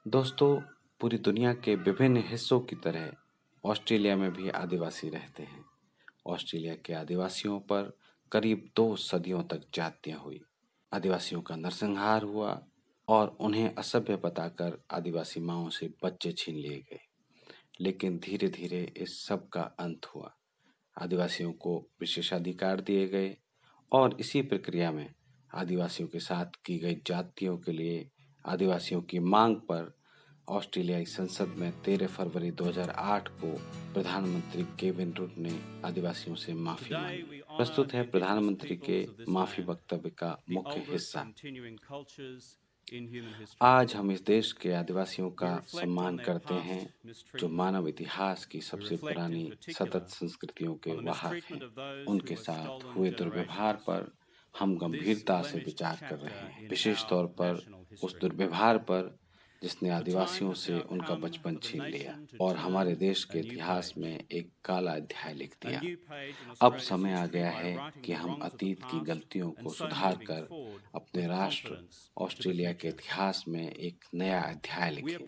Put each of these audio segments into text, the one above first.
दोस्तों, पूरी दुनिया के विभिन्न हिस्सों की तरह ऑस्ट्रेलिया में भी आदिवासी रहते हैं। ऑस्ट्रेलिया के आदिवासियों पर करीब 2 सदियों तक जातियां हुई। आदिवासियों का नरसंहार हुआ और उन्हें असभ्य बताकर आदिवासी माओं से बच्चे छीन लिए गए। लेकिन धीरे-धीरे इस सब का अंत हुआ। आदिवासियों को विशेषाधिकार दिए गए और इसी प्रक्रिया में आदिवासियों के साथ की गई जातियों के लिए आदिवासियों की मांग पर ऑस्ट्रेलियाई संसद में 13 फरवरी 2008 को प्रधानमंत्री केविन रुड ने आदिवासियों से माफी मांगी। प्रस्तुत है प्रधानमंत्री के माफी वक्तव्य का मुख्य हिस्सा। आज हम इस देश के आदिवासियों का सम्मान करते हैं, जो मानव इतिहास की सबसे पुरानी सतत संस्कृतियों के वाहक हैं। उनके साथ हुए दुर्व्यवहार पर हम गंभीरता से विचार कर रहे हैं, विशेष तौर पर उस दुर्व्यवहार पर जिसने आदिवासियों से उनका बचपन छीन लिया और हमारे देश के इतिहास में एक काला अध्याय लिख दिया। अब समय आ गया है कि हम अतीत की गलतियों को सुधार कर अपने राष्ट्र ऑस्ट्रेलिया के इतिहास में एक नया अध्याय लिखें,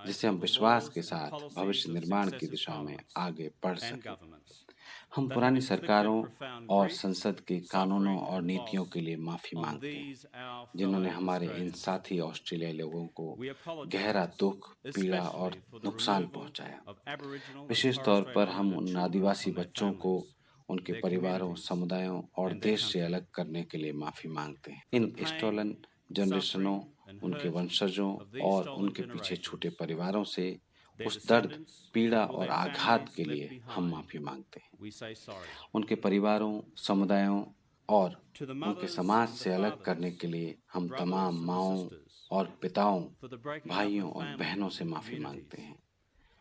जिससे हम विश्वास के साथ भविष्य निर्माण की दिशा में आगे बढ़ सकें। हम पुरानी सरकारों और संसद के कानूनों और नीतियों के लिए माफी मांगते हैं, जिन्होंने हमारे इन साथी ऑस्ट्रेलियाई लोगों को गहरा दुख, पीड़ा और नुकसान पहुंचाया। विशेष तौर पर हम उन आदिवासी बच्चों को उनके परिवारों, समुदायों और देश से अलग करने के लिए माफी मांगते हैं। इन स्टोलन जनरेशनों, उनके वंशजों और उनके पीछे छूटे परिवारों से उस दर्द, पीड़ा और आघात के लिए हम माफी मांगते हैं। उनके परिवारों, समुदायों और उनके समाज से अलग करने के लिए हम तमाम माँओं और पिताओं, भाइयों और बहनों से माफी मांगते हैं।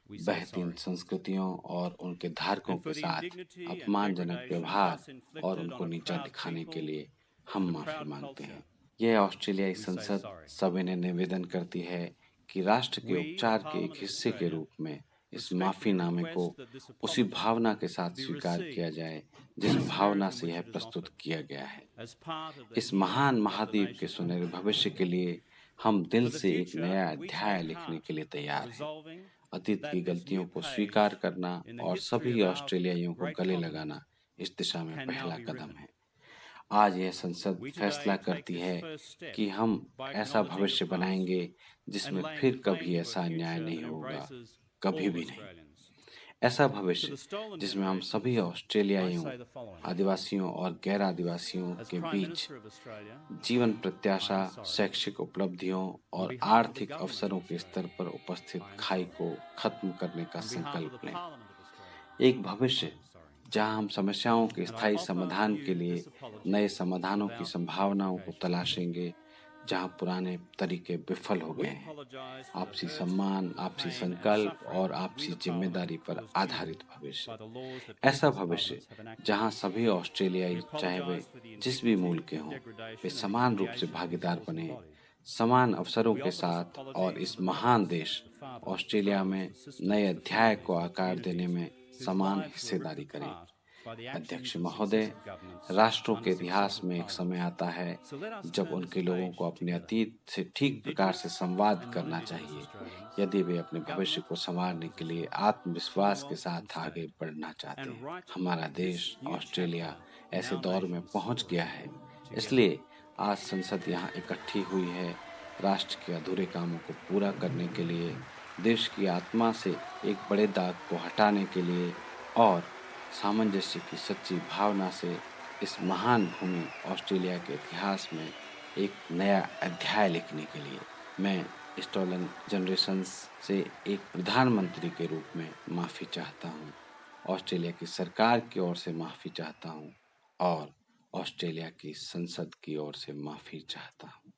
बहतीन संस्कृतियों और उनके धारकों के साथ अपमानजनक व्यवहार और उनको नीचा दिखाने के लिए हम माफी मांगते हैं। यह ऑस्ट्रेलियाई संसद सविनय निवेदन करती है कि राष्ट्र के उपचार के एक हिस्से के रूप में इस माफीनामे को उसी भावना के साथ स्वीकार किया जाए जिस भावना से यह प्रस्तुत किया गया है। इस महान महाद्वीप के सुनहरे भविष्य के लिए हम दिल से एक नया अध्याय लिखने के लिए तैयार हैं। अतीत की गलतियों को स्वीकार करना और सभी ऑस्ट्रेलियाइयों को गले लगाना इस दिशा में पहला कदम है। आज यह संसद फैसला करती है कि हम ऐसा भविष्य बनाएंगे जिसमें फिर कभी ऐसा अन्याय नहीं होगा, कभी भी नहीं। ऐसा भविष्य जिसमें हम सभी ऑस्ट्रेलियाइयों, आदिवासियों और गैर आदिवासियों के बीच जीवन प्रत्याशा, शैक्षिक उपलब्धियों और आर्थिक अवसरों के स्तर पर उपस्थित खाई को खत्म करने का संकल्प लें। एक भविष्य जहां हम समस्याओं के स्थायी समाधान के लिए नए समाधानों की संभावनाओं को तलाशेंगे, जहां पुराने तरीके विफल हो गए हैं। आपसी सम्मान, आपसी संकल्प और आपसी जिम्मेदारी पर आधारित भविष्य। ऐसा भविष्य जहां सभी ऑस्ट्रेलियाई, चाहे वे जिस भी मूल के हों, वे समान रूप से भागीदार बने, समान अवसरों के साथ और इस महान देश ऑस्ट्रेलिया में नए अध्याय को आकार देने में समान हिस्सेदारी करें। अध्यक्ष महोदय, राष्ट्रों के इतिहास में एक समय आता है जब उनके लोगों को अपने अतीत से ठीक प्रकार से संवाद करना चाहिए, यदि वे अपने भविष्य को संवारने के लिए आत्मविश्वास के साथ आगे बढ़ना चाहते हैं। हमारा देश ऑस्ट्रेलिया ऐसे दौर में पहुंच गया है, इसलिए आज संसद यहाँ इकट्ठी हुई है, राष्ट्र के अधूरे कामों को पूरा करने के लिए, देश की आत्मा से एक बड़े दाग को हटाने के लिए और सामंजस्य की सच्ची भावना से इस महान भूमि ऑस्ट्रेलिया के इतिहास में एक नया अध्याय लिखने के लिए मैं स्टोलन जनरेशंस से एक प्रधानमंत्री के रूप में माफ़ी चाहता हूँ, ऑस्ट्रेलिया की सरकार की ओर से माफ़ी चाहता हूँ और ऑस्ट्रेलिया की संसद की ओर से माफ़ी चाहता हूँ।